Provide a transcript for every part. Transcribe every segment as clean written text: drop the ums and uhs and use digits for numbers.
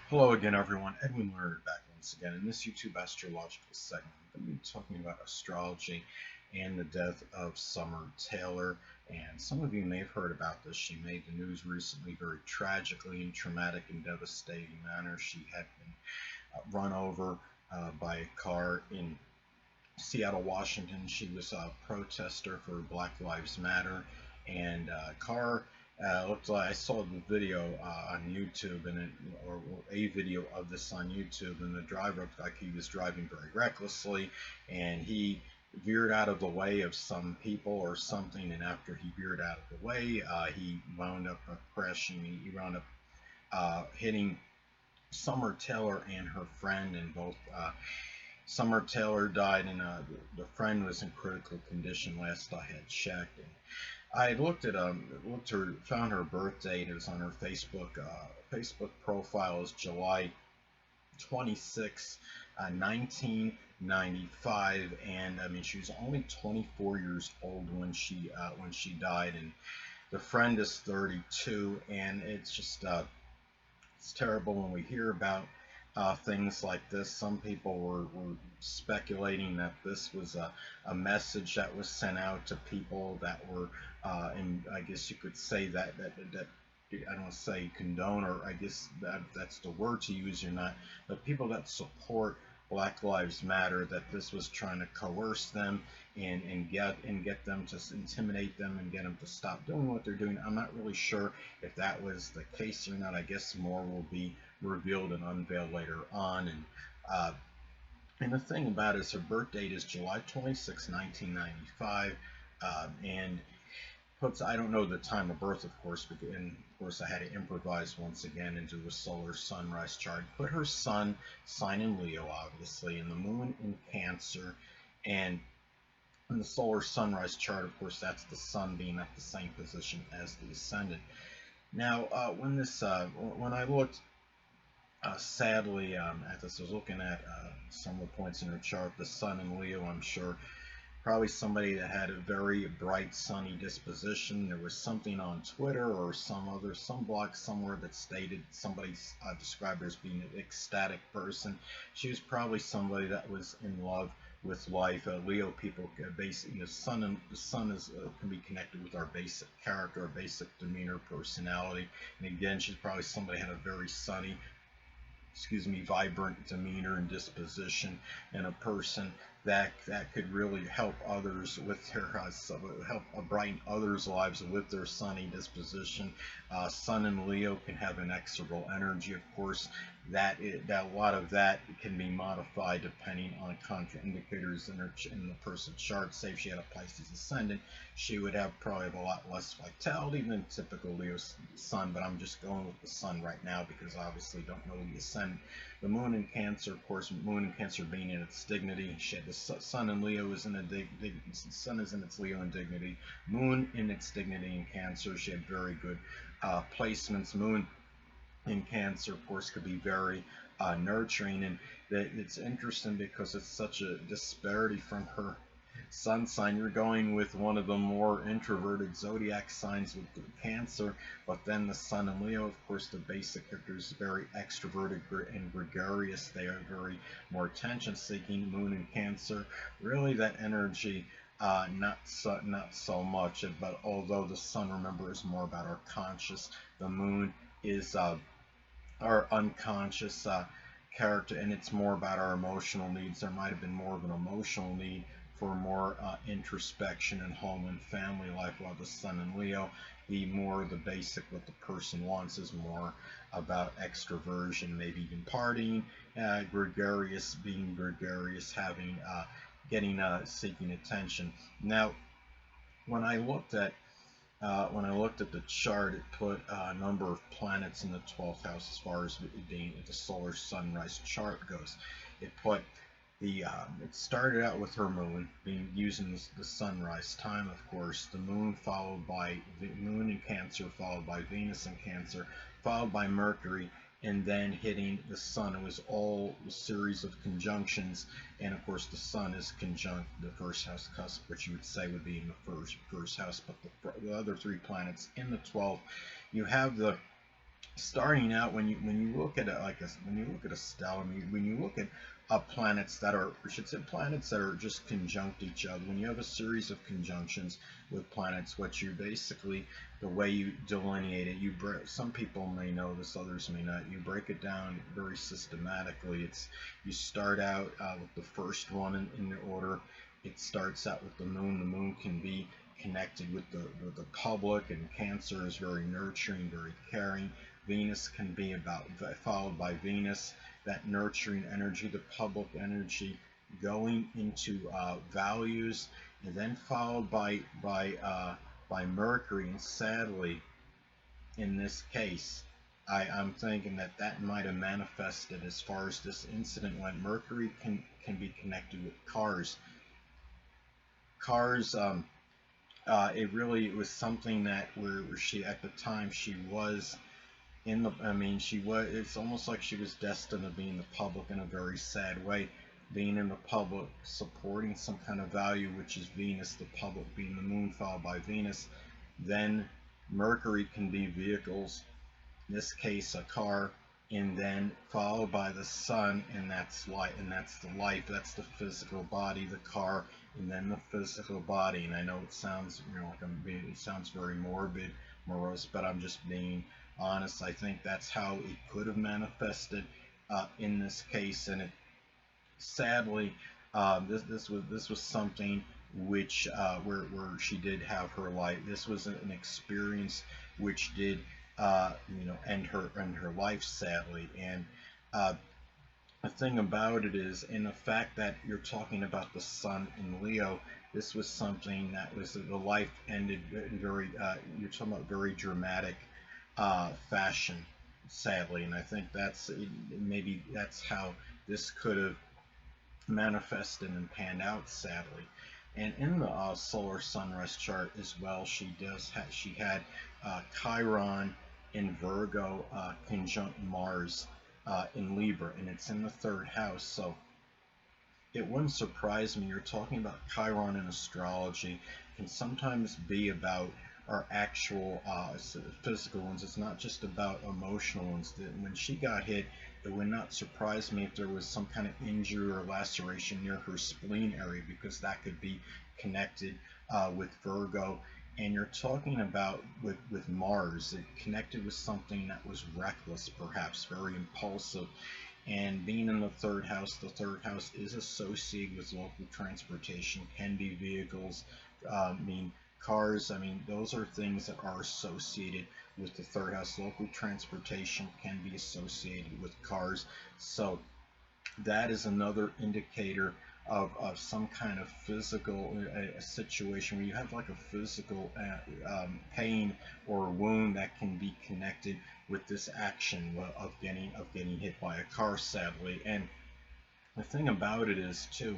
Hello again, everyone. Edwin Learnard back once again. In this YouTube astrological segment, I'm going to be talking about astrology and the death of Summer Taylor. And some of you may have heard about this. She made the news recently very tragically in traumatic and devastating manner. She had been run over by a car in Seattle, Washington. She was a protester for Black Lives Matter, and car looked like I saw the video on YouTube, or a video of this on YouTube, and the driver looked like he was driving very recklessly, and he veered out of the way of some people or something, and after he veered out of the way, he wound up crashing. He wound up hitting Summer Taylor and her friend, and both Summer Taylor died, and the friend was in critical condition. Last I had checked, and I found her birth date. It was on her Facebook profile is July 26, 1995, and I mean she was only 24 years old when she died, and the friend is 32, and it's just it's terrible when we hear about things like this. Some people were speculating that this was a message that was sent out to people that were, and I guess you could say that I don't say condone, or I guess that's the word to use or not, but people that support Black Lives Matter, that this was trying to coerce them and get them to intimidate them and get them to stop doing what they're doing. I'm not really sure if that was the case or not. I guess more will be revealed and unveiled later on. And the thing about it is her birth date is July 26, 1995, and puts, I don't know the time of birth, of course, and of course I had to improvise once again and do a solar sunrise chart. Put her sun sign in Leo, obviously, and the moon in Cancer, and in the solar sunrise chart, of course, that's the sun being at the same position as the ascendant. Now, when I looked sadly at this, I was looking at some of the points in her chart. The sun in Leo, I'm sure, probably somebody that had a very bright, sunny disposition. There was something on Twitter or some blog somewhere that stated somebody described her as being an ecstatic person. She was probably somebody that was in love with life. Leo people, basically, the sun is can be connected with our basic character, our basic demeanor, personality. And again, she's probably somebody that had a very sunny, vibrant demeanor and disposition, and a person that could really help others with help brighten others' lives with their sunny disposition. Sun in Leo can have an external energy, of course. That a lot of that can be modified depending on contraindicators in the person's chart. Say if she had a Pisces ascendant, she would have probably have a lot less vitality than typical Leo sun. But I'm just going with the sun right now because obviously don't know the ascendant. The moon in Cancer, of course, moon in Cancer being in its dignity. She had the sun in Leo is in sun is in its Leo in dignity. Moon in its dignity in Cancer. She had very good placements. Moon in Cancer, of course, could be very nurturing, and it's interesting because it's such a disparity from her sun sign. You're going with one of the more introverted zodiac signs with Cancer, but then the sun in Leo, of course, the basic character is very extroverted and gregarious. They are very more attention seeking. Moon in Cancer, really that energy, not so much. But although the sun, remember, is more about our conscious, the moon is our unconscious character, and it's more about our emotional needs. There might have been more of an emotional need for more introspection and home and family life, while the sun in Leo, the basic what the person wants is more about extroversion, maybe even partying, being gregarious, having getting seeking attention. Now, when I looked at the chart, it put a number of planets in the 12th house as far as the solar sunrise chart goes. It put it started out with her moon being using the sunrise time, of course. The moon followed by the moon in Cancer, followed by Venus in Cancer, followed by Mercury, and then hitting the sun. It was all a series of conjunctions, and of course the sun is conjunct the first house cusp, which you would say would be in the first house, but the other three planets in the 12th. You have the starting out, when you look at it like a, when you look at a stellar, when you look at planets that are, I should say planets that are just conjunct each other, when you have a series of conjunctions with planets, what you basically, the way you delineate it, you break, some people may know this, others may not, you break it down very systematically. It's, you start out with the first one in the order. It starts out with the moon. The moon can be connected with the public, and Cancer is very nurturing, very caring. Venus can be about, followed by Venus, that nurturing energy, the public energy, going into values, and then followed by Mercury. And sadly, in this case, I'm thinking that that might have manifested, as far as this incident went. Mercury can be connected with cars. Cars. It really, it was something that where she, at the time, she was in the, I mean, she was, it's almost like she was destined to be in the public in a very sad way, being in the public, supporting some kind of value, which is Venus, the public being the moon, followed by Venus. Then Mercury can be vehicles, in this case a car, and then followed by the sun, and that's light, and that's the life, that's the physical body, the car, and then the physical body. And I know it sounds, you know, like I'm being, it sounds very morbid, morose, but I'm just being honest. I think that's how it could have manifested in this case. And it, sadly, this was something which where she did have her life. This was an experience which did you know, end her life, sadly. And uh, the thing about it is, in the fact that you're talking about the sun in Leo, this was something that was, the life ended very, you're talking about very dramatic fashion, sadly. And I think that's, maybe that's how this could have manifested and panned out, sadly. And in the solar sunrise chart as well, she had Chiron in Virgo conjunct Mars in Libra, and it's in the third house. So it wouldn't surprise me. You're talking about Chiron in astrology, can sometimes be about our actual physical ones. It's not just about emotional ones. When she got hit, it would not surprise me if there was some kind of injury or laceration near her spleen area, because that could be connected with Virgo. And you're talking about with Mars, it connected with something that was reckless, perhaps very impulsive. And being in the third house is associated with local transportation, can be vehicles, I mean, cars. I mean, those are things that are associated with the third house. Local transportation can be associated with cars. So that is another indicator of some kind of physical situation where you have like a physical pain or wound that can be connected with this action of getting hit by a car, sadly. And the thing about it is too,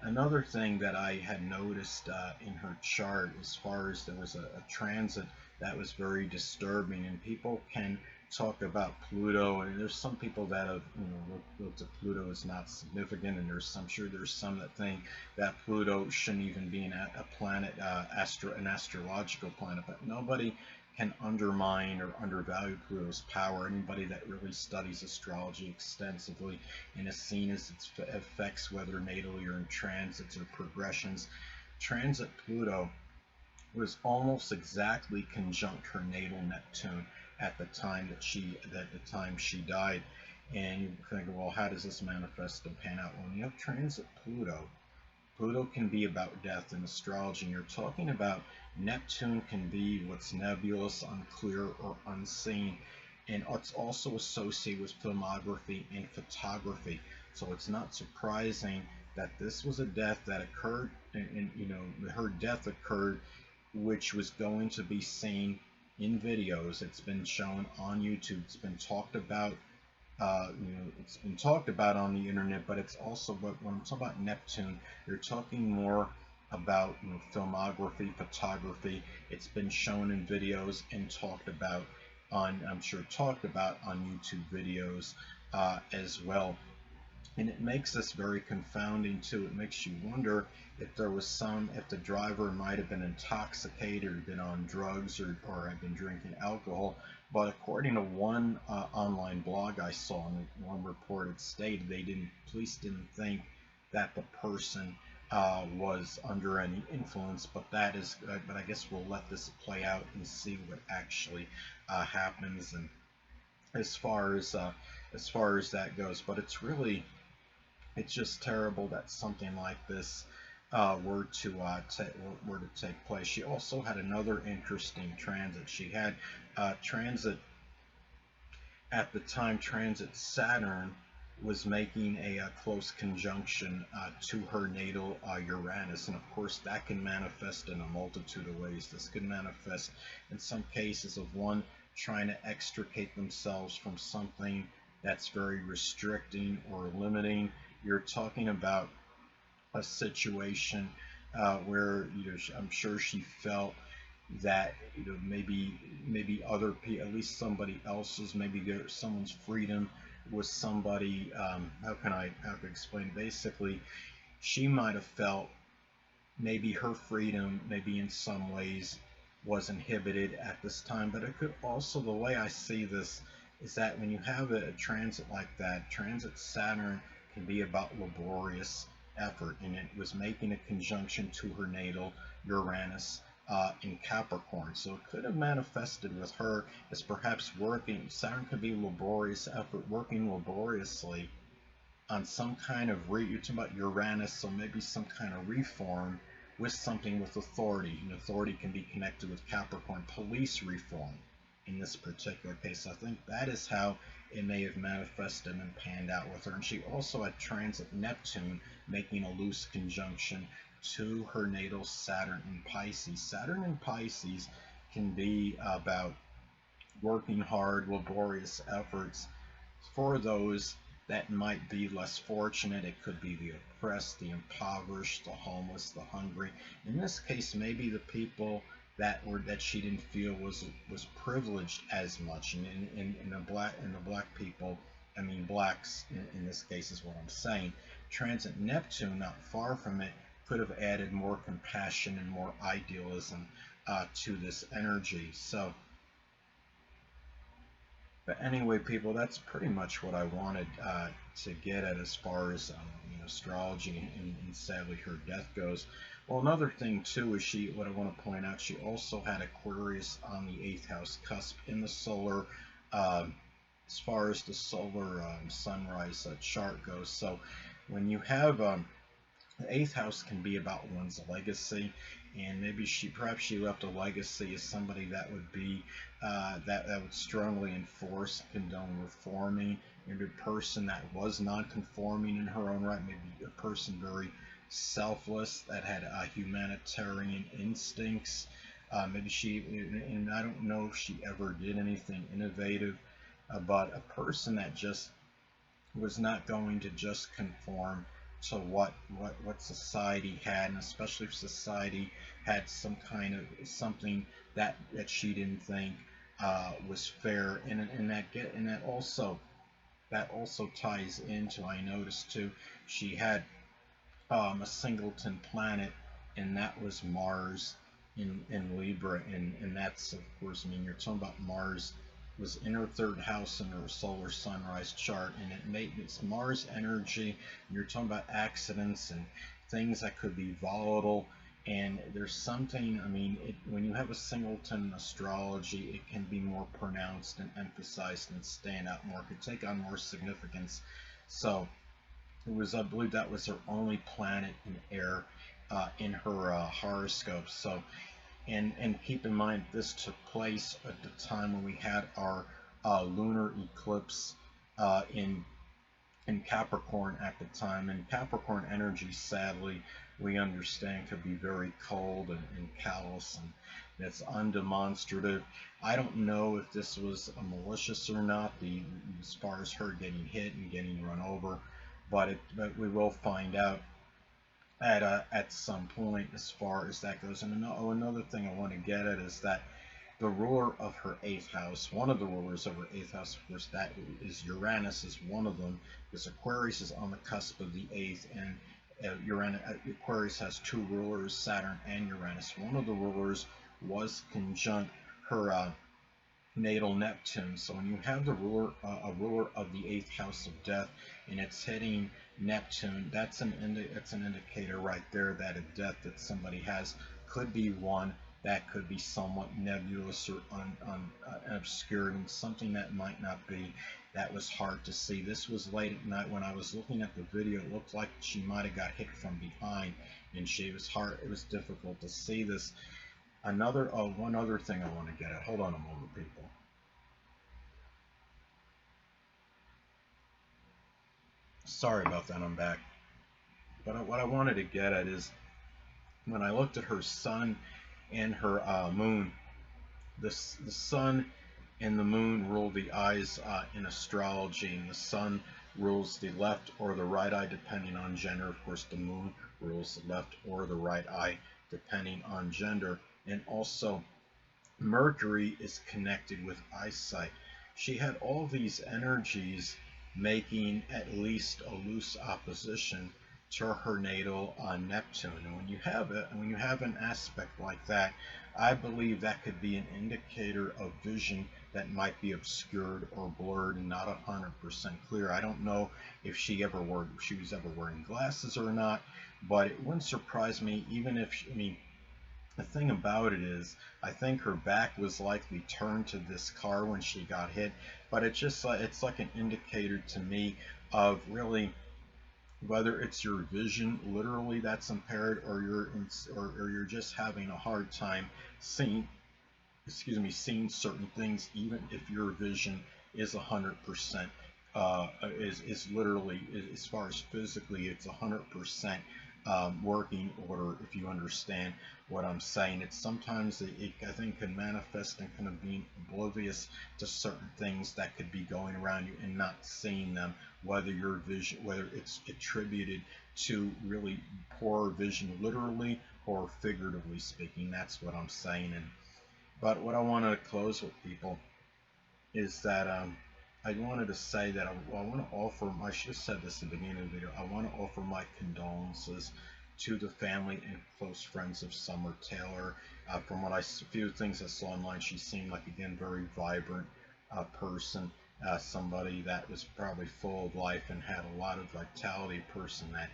another thing that I had noticed in her chart, as far as there was a transit that was very disturbing. And people can talk about Pluto, and there's some people that have, you know, looked at Pluto as not significant, and I'm sure there's some that think that Pluto shouldn't even be a planet, an astrological planet. But nobody can undermine or undervalue Pluto's power. Anybody that really studies astrology extensively and has seen its effects, whether natally or in transits or progressions, transit Pluto was almost exactly conjunct her natal Neptune at the time she died. And you think, well, how does this manifest and pan out? When you have transit Pluto, Pluto can be about death in astrology, and you're talking about Neptune can be what's nebulous, unclear, or unseen, and it's also associated with filmography and photography. So it's not surprising that this was a death that occurred, and you know, her death occurred, which was going to be seen in videos. It's been shown on YouTube. It's been talked about. You know, it's been talked about on the internet, but it's also, but when I'm talking about Neptune, you're talking more about, you know, filmography, photography. It's been shown in videos and talked about on, I'm sure, talked about on YouTube videos as well. And it makes this very confounding too. It makes you wonder if there was if the driver might have been intoxicated or been on drugs or had been drinking alcohol. But according to one online blog I saw, and one report, it stated police didn't think that the person was under any influence. But I guess we'll let this play out and see what actually happens. And as far as that goes, but it's just terrible that something like this were to take place. She also had another interesting transit. She had transit at the time. Transit Saturn was making a close conjunction to her natal Uranus, and of course that can manifest in a multitude of ways. This can manifest in some cases of one trying to extricate themselves from something that's very restricting or limiting. You're talking about a situation where I'm sure she felt that maybe other people, at least somebody else's, maybe someone's freedom was somebody. How can I explain? Basically, she might have felt maybe her freedom, maybe in some ways, was inhibited at this time. But it could also, the way I see this, is that when you have a transit like that, transit Saturn can be about laborious effort, and it was making a conjunction to her natal Uranus in Capricorn. So it could have manifested with her as perhaps working. Saturn could be laborious effort, working laboriously on some kind of you're talking about Uranus, so maybe some kind of reform with something with authority. And authority can be connected with Capricorn, police reform in this particular case. I think that is how it may have manifested and panned out with her. And she also had transit Neptune, making a loose conjunction to her natal Saturn in Pisces. Saturn in Pisces can be about working hard, laborious efforts for those that might be less fortunate. It could be the oppressed, the impoverished, the homeless, the hungry. In this case, maybe the people that she didn't feel was privileged as much. And in the black people, I mean blacks in this case is what I'm saying. Transit Neptune, not far from it, could have added more compassion and more idealism to this energy. So. But anyway, people, that's pretty much what I wanted to get at as far as astrology and sadly her death goes. Well, another thing too is what I want to point out, she also had Aquarius on the 8th house cusp in the solar, as far as the solar sunrise chart goes. So when you have the 8th house can be about one's legacy, and maybe perhaps she left a legacy as somebody that would be that would strongly enforce, condone reforming. Maybe a person that was non-conforming in her own right. Maybe a person very selfless that had humanitarian instincts. Maybe and I don't know if she ever did anything innovative, but a person that just was not going to just conform to what society had, and especially if society had some kind of something that she didn't think was fair, and that also ties into, I noticed too, she had a singleton planet, and that was Mars in Libra, and that's, of course, I mean, you're talking about Mars was in her 3rd house in her solar sunrise chart, and it's Mars energy, and you're talking about accidents and things that could be volatile. And there's something, I mean, when you have a singleton astrology, it can be more pronounced and emphasized and stand out more, it could take on more significance. So I believe that was her only planet in air in her horoscope. So, and keep in mind, this took place at the time when we had our lunar eclipse in Capricorn at the time. And Capricorn energy, sadly, we understand, could be very cold and callous, and that's undemonstrative. I don't know if this was a malicious or not, as far as her getting hit and getting run over, but we will find out at some point as far as that goes. And another thing I want to get at is that the ruler of her 8th house, one of the rulers of her 8th house, of course, that is Uranus, is one of them, because Aquarius is on the cusp of the 8th, and Aquarius has 2 rulers, Saturn and Uranus. One of the rulers was conjunct her natal Neptune. So when you have the ruler, a ruler of the 8th house of death, and it's hitting Neptune, that's an indicator right there that a death that somebody has could be one that could be somewhat nebulous or obscured, and something that might not be. That was hard to see. This was late at night when I was looking at the video. It looked like she might have got hit from behind, and it was difficult to see this. One other thing I want to get at. Hold on a moment, people. Sorry about that, I'm back. But what I wanted to get at is, when I looked at her sun and her moon, the sun and the moon rule the eyes in astrology, and the sun rules the left or the right eye depending on gender. Of course, the moon rules the left or the right eye depending on gender. And also, Mercury is connected with eyesight. She had all these energies making at least a loose opposition to her natal Neptune. And when you have an aspect like that, I believe that could be an indicator of vision that might be obscured or blurred and not 100% clear. I don't know if she was ever wearing glasses or not, but it wouldn't surprise me, even if the thing about it is, I think her back was likely turned to this car when she got hit, but it's like an indicator to me of really whether it's your vision literally that's impaired, or you're just having a hard time seeing certain things, even if your vision is 100%, is literally, as far as physically, it's 100% working order, if you understand what I'm saying. It's sometimes I think can manifest in kind of being oblivious to certain things that could be going around you and not seeing them, whether it's attributed to really poor vision literally or figuratively speaking. That's what I'm saying. But what I want to close with, people, is that I wanted to say that I want to offer, I should have said this at the beginning of the video, I want to offer my condolences to the family and close friends of Summer Taylor. From a few things I saw online, she seemed like, again, very vibrant person, somebody that was probably full of life and had a lot of vitality, person that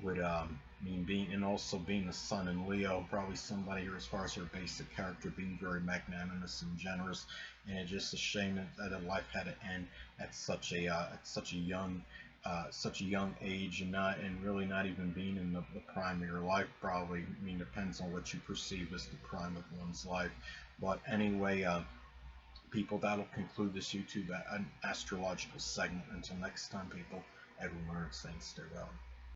would and also being the sun in Leo, probably somebody here, as far as her basic character, being very magnanimous and generous. And it's just a shame that her life had to end at such a young age, and really not even being in the prime of your life. Probably, depends on what you perceive as the prime of one's life. But anyway, people, that'll conclude this YouTube astrological segment. Until next time, people, Edwin Learnard saying stay well.